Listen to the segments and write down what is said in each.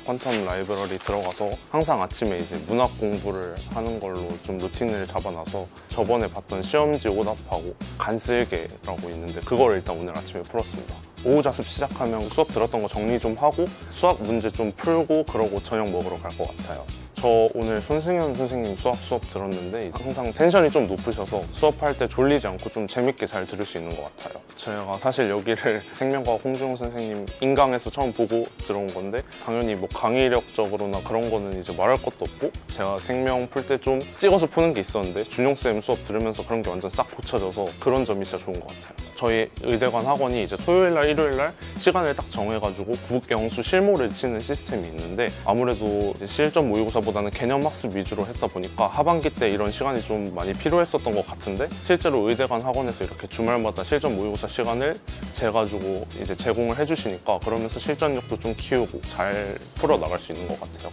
퀀텀 라이브러리 들어가서 항상 아침에 이제 문학 공부를 하는 걸로 좀 루틴을 잡아놔서 저번에 봤던 시험지 오답하고 간쓸개라고 있는데 그걸 일단 오늘 아침에 풀었습니다. 오후 자습 시작하면 수업 들었던 거 정리 좀 하고 수학 문제 좀 풀고 그러고 저녁 먹으러 갈 것 같아요. 저 오늘 손승현 선생님 수업 들었는데 항상 텐션이 좀 높으셔서 수업할 때 졸리지 않고 좀 재밌게 잘 들을 수 있는 것 같아요. 제가 사실 여기를 생명과학 홍정우 선생님 인강에서 처음 보고 들어온 건데 당연히 뭐 강의력적으로나 그런 거는 이제 말할 것도 없고 제가 생명 풀 때 좀 찍어서 푸는 게 있었는데 준용쌤 수업 들으면서 그런 게 완전 싹 고쳐져서 그런 점이 진짜 좋은 것 같아요. 저희 의대관 학원이 이제 토요일날 일요일날 시간을 딱 정해가지고 국영수 실무를 치는 시스템이 있는데 아무래도 이제 실전 모의고사보다는 개념 학습 위주로 했다 보니까 하반기 때 이런 시간이 좀 많이 필요했었던 것 같은데 실제로 의대관 학원에서 이렇게 주말마다 실전 모의고사 시간을 재가지고 이제 제공을 해주시니까 그러면서 실전력도 좀 키우고 잘 풀어 나갈 수 있는 것 같아요.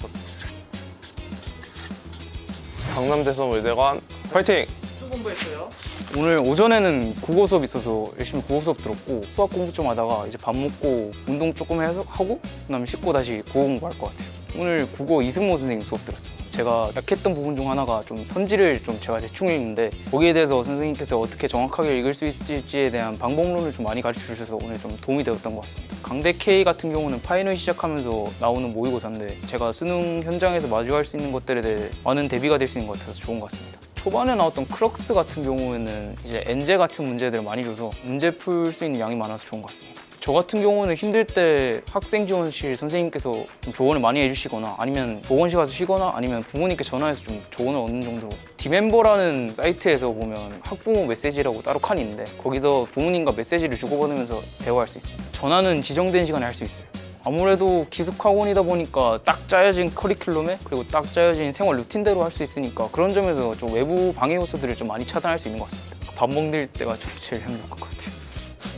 강남대성 의대관 화이팅! 무슨 공부했어요? 오늘 오전에는 국어 수업 있어서 열심히 국어 수업 들었고 수학 공부 좀 하다가 이제 밥 먹고 운동 조금 하고 그다음에 씻고 다시 국어 공부할 것 같아요. 오늘 국어 이승모 선생님 수업 들었어요. 제가 약했던 부분 중 하나가 좀 선지를 좀 제가 대충 읽는데 거기에 대해서 선생님께서 어떻게 정확하게 읽을 수 있을지에 대한 방법론을 좀 많이 가르쳐 주셔서 오늘 좀 도움이 되었던 것 같습니다. 강대 K 같은 경우는 파이널 시작하면서 나오는 모의고사인데 제가 수능 현장에서 마주할 수 있는 것들에 대해 많은 대비가 될 수 있는 것 같아서 좋은 것 같습니다. 초반에 나왔던 크럭스 같은 경우에는 이제 엔제 같은 문제들을 많이 줘서 문제 풀 수 있는 양이 많아서 좋은 것 같습니다. 저 같은 경우는 힘들 때 학생지원실 선생님께서 좀 조언을 많이 해주시거나 아니면 보건실 가서 쉬거나 아니면 부모님께 전화해서 좀 조언을 얻는 정도로 디멤버라는 사이트에서 보면 학부모 메시지라고 따로 칸이 있는데 거기서 부모님과 메시지를 주고받으면서 대화할 수 있습니다. 전화는 지정된 시간에 할 수 있어요. 아무래도 기숙학원이다 보니까 딱 짜여진 커리큘럼에 그리고 딱 짜여진 생활 루틴대로 할 수 있으니까 그런 점에서 좀 외부 방해 요소들을 좀 많이 차단할 수 있는 것 같습니다. 밥 먹을 때가 좀 제일 행복한 것 같아요.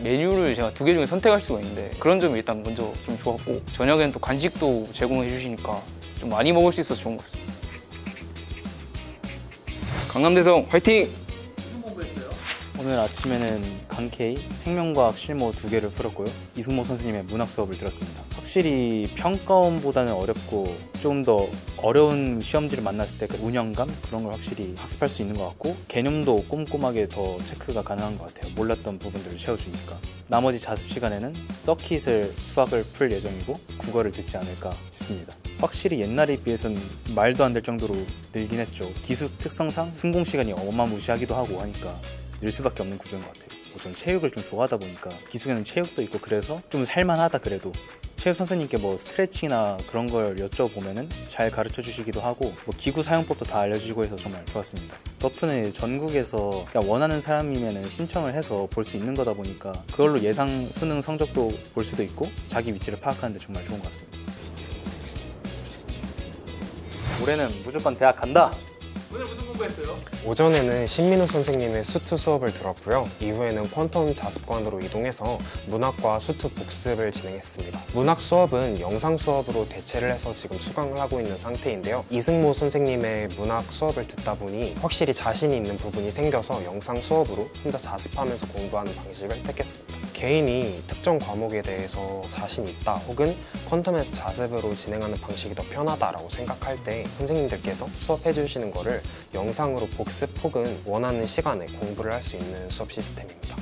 메뉴를 제가 2개 중에 선택할 수가 있는데 그런 점이 일단 먼저 좀 좋았고 저녁에는 또 간식도 제공해 주시니까 좀 많이 먹을 수 있어서 좋은 것 같습니다. 강남대성 화이팅! 무슨 공부했어요? 오늘 아침에는 강K 생명과학 실무 2개를 풀었고요. 이승모 선생님의 문학 수업을 들었습니다. 확실히 평가원보다는 어렵고 좀 더 어려운 시험지를 만났을 때 그 운영감 그런 걸 확실히 학습할 수 있는 것 같고 개념도 꼼꼼하게 더 체크가 가능한 것 같아요. 몰랐던 부분들을 채워주니까. 나머지 자습 시간에는 서킷을 수학을 풀 예정이고 국어를 듣지 않을까 싶습니다. 확실히 옛날에 비해서는 말도 안 될 정도로 늘긴 했죠. 기숙 특성상 순공 시간이 어마무시하기도 하고 하니까 늘 수밖에 없는 구조인 것 같아요. 전 체육을 좀 좋아하다 보니까 기숙에는 체육도 있고 그래서 좀 살만하다 그래도 체육 선생님께 뭐 스트레칭이나 그런 걸 여쭤보면은 잘 가르쳐 주시기도 하고 뭐 기구 사용법도 다 알려주시고 해서 정말 좋았습니다. 덕분에 전국에서 그냥 원하는 사람이면은 신청을 해서 볼 수 있는 거다 보니까 그걸로 예상 수능 성적도 볼 수도 있고 자기 위치를 파악하는 데 정말 좋은 것 같습니다. 올해는 무조건 대학 간다! 오늘 무슨 공부했어요? 오전에는 신민우 선생님의 수투 수업을 들었고요. 이후에는 퀀텀 자습관으로 이동해서 문학과 수투 복습을 진행했습니다. 문학 수업은 영상 수업으로 대체를 해서 지금 수강을 하고 있는 상태인데요. 이승모 선생님의 문학 수업을 듣다 보니 확실히 자신이 있는 부분이 생겨서 영상 수업으로 혼자 자습하면서 공부하는 방식을 택했습니다. 개인이 특정 과목에 대해서 자신 있다 혹은 퀀텀에서 자습으로 진행하는 방식이 더 편하다라고 생각할 때 선생님들께서 수업해 주시는 거를 영상으로 복습 혹은 원하는 시간에 공부를 할 수 있는 수업 시스템입니다.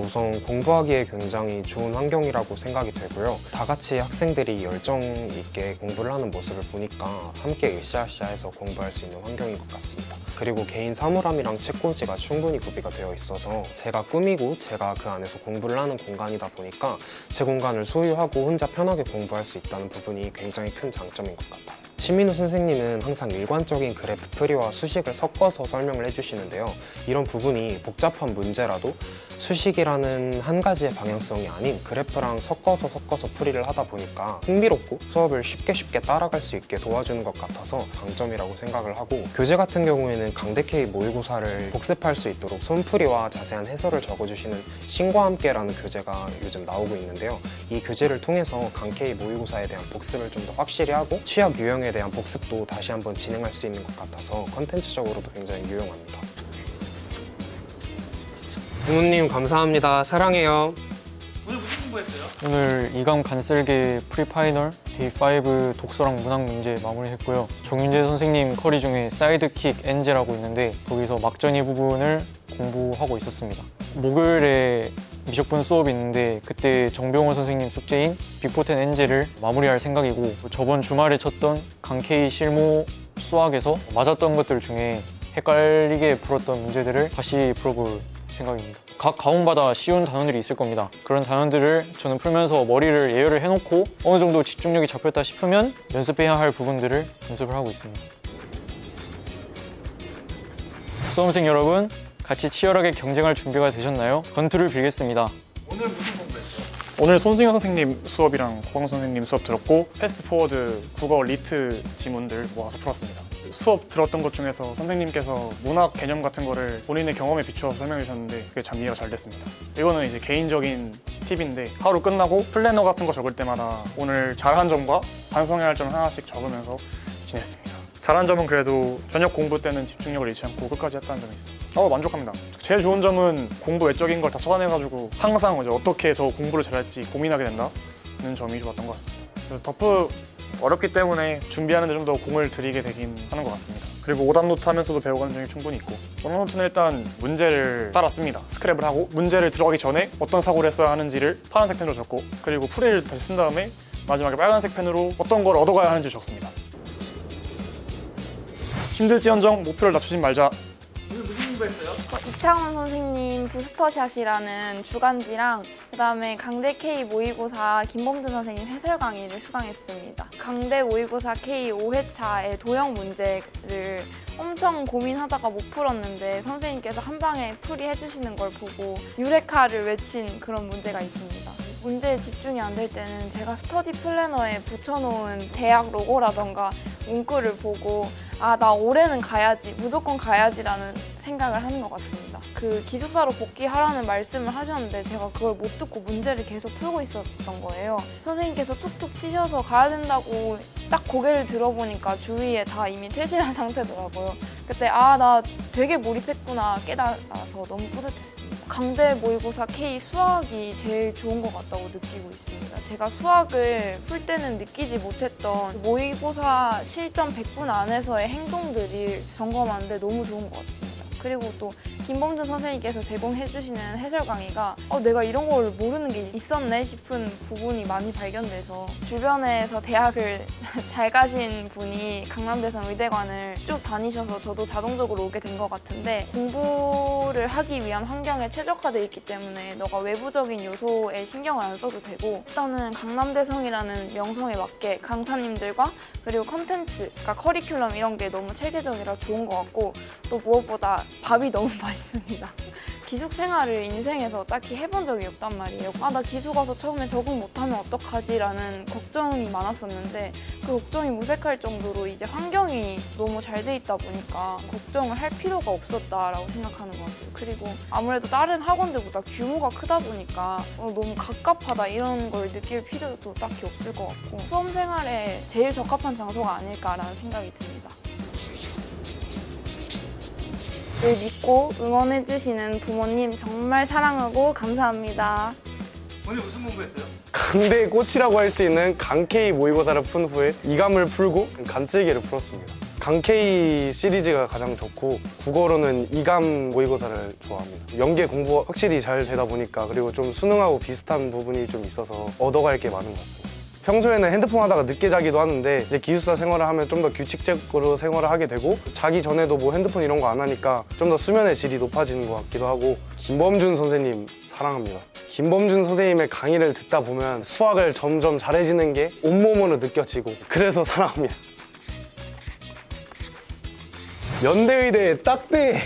우선 공부하기에 굉장히 좋은 환경이라고 생각이 되고요. 다 같이 학생들이 열정 있게 공부를 하는 모습을 보니까 함께 으쌰으쌰해서 공부할 수 있는 환경인 것 같습니다. 그리고 개인 사물함이랑 책꽂이가 충분히 구비가 되어 있어서 제가 꾸미고 제가 그 안에서 공부를 하는 공간이다 보니까 제 공간을 소유하고 혼자 편하게 공부할 수 있다는 부분이 굉장히 큰 장점인 것 같아요. 신민우 선생님은 항상 일관적인 그래프 풀이와 수식을 섞어서 설명을 해주시는데요. 이런 부분이 복잡한 문제라도 수식이라는 한 가지의 방향성이 아닌 그래프랑 섞어서 풀이를 하다 보니까 흥미롭고 수업을 쉽게 따라갈 수 있게 도와주는 것 같아서 강점이라고 생각을 하고 교재 같은 경우에는 강대K 모의고사를 복습할 수 있도록 손풀이와 자세한 해설을 적어주시는 신과 함께라는 교재가 요즘 나오고 있는데요. 이 교재를 통해서 강K 모의고사에 대한 복습을 좀 더 확실히 하고 취약 유형에 대한 복습도 다시 한번 진행할 수 있는 것 같아서 컨텐츠적으로도 굉장히 유용합니다. 부모님 감사합니다. 사랑해요. 오늘 무슨 공부했어요? 오늘 이감 간쓸게 프리파이널 데이5 독서랑 문학 문제 마무리했고요. 정윤재 선생님 커리 중에 사이드킥 엔젤하고 있는데 거기서 막전이 부분을 공부하고 있었습니다. 목요일에 미적분 수업이 있는데 그때 정병호 선생님 숙제인 빅포텐 엔젤을 마무리할 생각이고 저번 주말에 쳤던 강케이 실무 수학에서 맞았던 것들 중에 헷갈리게 풀었던 문제들을 다시 풀어볼 생각입니다. 각 과목마다 쉬운 단원들이 있을 겁니다. 그런 단원들을 저는 풀면서 머리를 예열을 해놓고 어느 정도 집중력이 잡혔다 싶으면 연습해야 할 부분들을 연습을 하고 있습니다. 수험생 여러분, 같이 치열하게 경쟁할 준비가 되셨나요? 건투를 빌겠습니다. 오늘 무슨 공부했어요? 오늘 손승현 선생님 수업이랑 고광 선생님 수업 들었고 패스트포워드 국어 리트 지문들 모아서 풀었습니다. 수업 들었던 것 중에서 선생님께서 문학 개념 같은 거를 본인의 경험에 비추어서 설명해 주셨는데 그게 참 이해가 잘 됐습니다. 이거는 이제 개인적인 팁인데 하루 끝나고 플래너 같은 거 적을 때마다 오늘 잘한 점과 반성해야 할 점 하나씩 적으면서 지냈습니다. 잘한 점은 그래도 저녁 공부 때는 집중력을 잃지 않고 끝까지 했다는 점이 있습니다. 만족합니다. 제일 좋은 점은 공부 외적인 걸 다 찾아내가지고 항상 이제 어떻게 더 공부를 잘할지 고민하게 된다는 점이 좋았던 것 같습니다. 그래서 덕후 어렵기 때문에 준비하는 데 좀 더 공을 들이게 되긴 하는 것 같습니다. 그리고 오답노트 하면서도 배워가는 점이 충분히 있고 오답노트는 일단 문제를 따라 씁니다. 스크랩을 하고 문제를 들어가기 전에 어떤 사고를 했어야 하는지를 파란색 펜으로 적고 그리고 풀이를 다시 쓴 다음에 마지막에 빨간색 펜으로 어떤 걸 얻어가야 하는지 적습니다. 힘들지언정 목표를 낮추지 말자. 오늘 무슨 공부했어요? 이창훈 선생님 부스터샷이라는 주간지랑 그다음에 강대 K 모의고사 김범준 선생님 해설 강의를 수강했습니다. 강대 모의고사 K 5회차의 도형 문제를 엄청 고민하다가 못 풀었는데 선생님께서 한 방에 풀이해 주시는 걸 보고 유레카를 외친 그런 문제가 있습니다. 문제에 집중이 안 될 때는 제가 스터디 플래너에 붙여놓은 대학 로고라던가 문구를 보고 아, 나 올해는 가야지, 무조건 가야지라는 생각을 하는 것 같습니다. 그 기숙사로 복귀하라는 말씀을 하셨는데 제가 그걸 못 듣고 문제를 계속 풀고 있었던 거예요. 선생님께서 툭툭 치셔서 가야 된다고 딱 고개를 들어보니까 주위에 다 이미 퇴실한 상태더라고요. 그때 아, 나 되게 몰입했구나 깨달아서 너무 뿌듯했습니다. 강대 모의고사 K 수학이 제일 좋은 것 같다고 느끼고 있습니다. 제가 수학을 풀 때는 느끼지 못했던 모의고사 실전 100분 안에서의 행동들이 점검하는데 너무 좋은 것 같습니다. 그리고 또 김범준 선생님께서 제공해주시는 해설 강의가 내가 이런 걸 모르는 게 있었네 싶은 부분이 많이 발견돼서 주변에서 대학을 잘 가신 분이 강남대성 의대관을 쭉 다니셔서 저도 자동적으로 오게 된 것 같은데 공부를 하기 위한 환경에 최적화되어 있기 때문에 너가 외부적인 요소에 신경을 안 써도 되고 일단은 강남대성이라는 명성에 맞게 강사님들과 그리고 컨텐츠, 그러니까 커리큘럼 이런 게 너무 체계적이라 좋은 것 같고 또 무엇보다 밥이 너무 맛있습니다. 기숙 생활을 인생에서 딱히 해본 적이 없단 말이에요. 나 기숙 와서 처음에 적응 못하면 어떡하지? 라는 걱정이 많았었는데 그 걱정이 무색할 정도로 이제 환경이 너무 잘 돼 있다 보니까 걱정을 할 필요가 없었다라고 생각하는 것 같아요. 그리고 아무래도 다른 학원들보다 규모가 크다 보니까 너무 갑갑하다 이런 걸 느낄 필요도 딱히 없을 것 같고 수험 생활에 제일 적합한 장소가 아닐까라는 생각이 듭니다. 늘 믿고 응원해주시는 부모님 정말 사랑하고 감사합니다. 오늘 무슨 공부했어요? 강대의 꽃이라고 할 수 있는 강K 모의고사를 푼 후에 이감을 풀고 간쓸개를 풀었습니다. 강K 시리즈가 가장 좋고 국어로는 이감 모의고사를 좋아합니다. 연계 공부가 확실히 잘 되다 보니까 그리고 좀 수능하고 비슷한 부분이 좀 있어서 얻어갈 게 많은 것 같습니다. 평소에는 핸드폰 하다가 늦게 자기도 하는데 이제 기숙사 생활을 하면 좀 더 규칙적으로 생활을 하게 되고 자기 전에도 뭐 핸드폰 이런 거 안 하니까 좀 더 수면의 질이 높아지는 것 같기도 하고 김범준 선생님 사랑합니다. 김범준 선생님의 강의를 듣다 보면 수학을 점점 잘해지는 게 온몸으로 느껴지고 그래서 사랑합니다. 연대의대 딱대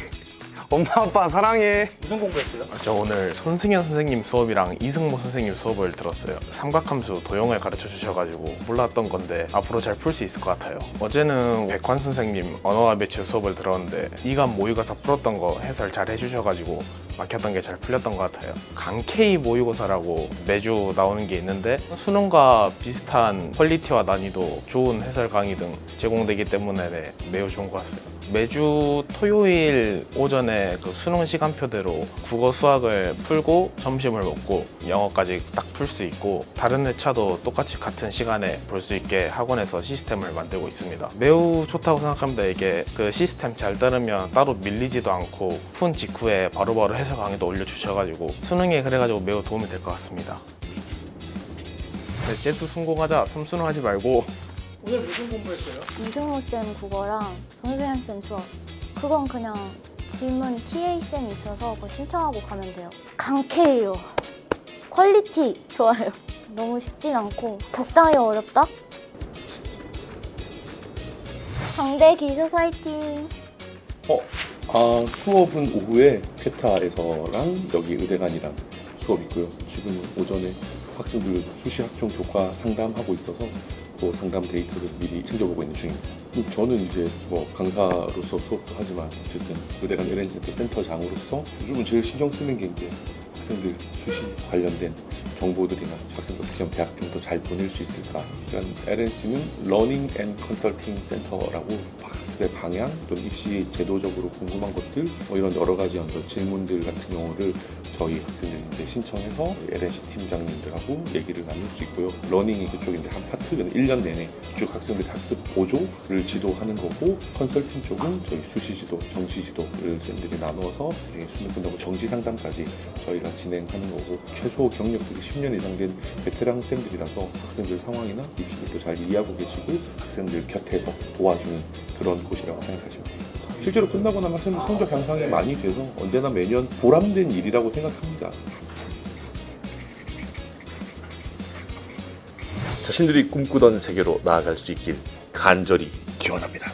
엄마 아빠 사랑해. 무슨 공부했어요? 저 오늘 손승현 선생님 수업이랑 이승모 선생님 수업을 들었어요. 삼각함수 도형을 가르쳐 주셔가지고 몰랐던 건데 앞으로 잘 풀 수 있을 것 같아요. 어제는 백환 선생님 언어와 매체 수업을 들었는데 이감 모의고사 풀었던 거 해설 잘 해주셔가지고 막혔던 게 잘 풀렸던 것 같아요. 강K 모의고사라고 매주 나오는 게 있는데 수능과 비슷한 퀄리티와 난이도, 좋은 해설 강의 등 제공되기 때문에 매우 좋은 것 같아요. 매주 토요일 오전에 그 수능 시간표대로 국어 수학을 풀고 점심을 먹고 영어까지 딱 풀 수 있고 다른 회차도 똑같이 같은 시간에 볼 수 있게 학원에서 시스템을 만들고 있습니다. 매우 좋다고 생각합니다. 이게 그 시스템 잘 따르면 따로 밀리지도 않고 푼 직후에 바로바로 해설 강의도 올려주셔가지고 수능에 그래가지고 매우 도움이 될 것 같습니다. 네, 제수 성공하자. 삼수능 하지 말고. 오늘 무슨 공부했어요? 이승모 쌤 국어랑 손세현 쌤 수업. 그건 그냥 질문 TA 쌤이 있어서 그거 신청하고 가면 돼요. 강쾌해요. 퀄리티 좋아요. 너무 쉽진 않고 적당히 어렵다? 강대 기숙 화이팅! 수업은 오후에 쾌타에서랑 여기 의대관이랑 수업 있고요. 지금은 오전에 학생들 수시학종 교과 상담하고 있어서 그 상담 데이터를 미리 챙겨보고 있는 중입니다. 저는 이제 뭐 강사로서 수업도 하지만 어쨌든 의대관 LN센터 센터장으로서 요즘은 제일 신경 쓰는 게 이제 학생들 수시 관련된 정보들이나 학생들 어떻게 하면 대학 좀 더 잘 보낼 수 있을까. 그러니까 LNC는 러닝 앤 컨설팅 센터라고 학습의 방향 또는 입시 제도적으로 궁금한 것들 뭐 이런 여러 가지 어떤 질문들 같은 경우를 저희 학생들이 이제 신청해서 LNC 팀장님들하고 얘기를 나눌 수 있고요. 러닝이 그쪽인데 한 파트는 1년 내내 쭉 학생들의 학습 보조를 지도하는 거고, 컨설팅 쪽은 저희 수시 지도, 정시 지도를 쌤들이 나누어서 수능 끝나고 정시 상담까지 저희가 진행하는 거고, 최소 경력들이 10년 이상 된 베테랑 쌤들이라서 학생들 상황이나 입시들도 잘 이해하고 계시고 학생들 곁에서 도와주는 그런 곳이라고 생각하시면 되겠습니다. 실제로 끝나고 나면 학생들 성적 향상이 많이 돼서 언제나 매년 보람된 일이라고 생각합니다. 자신들이 꿈꾸던 세계로 나아갈 수 있길 간절히 기원합니다.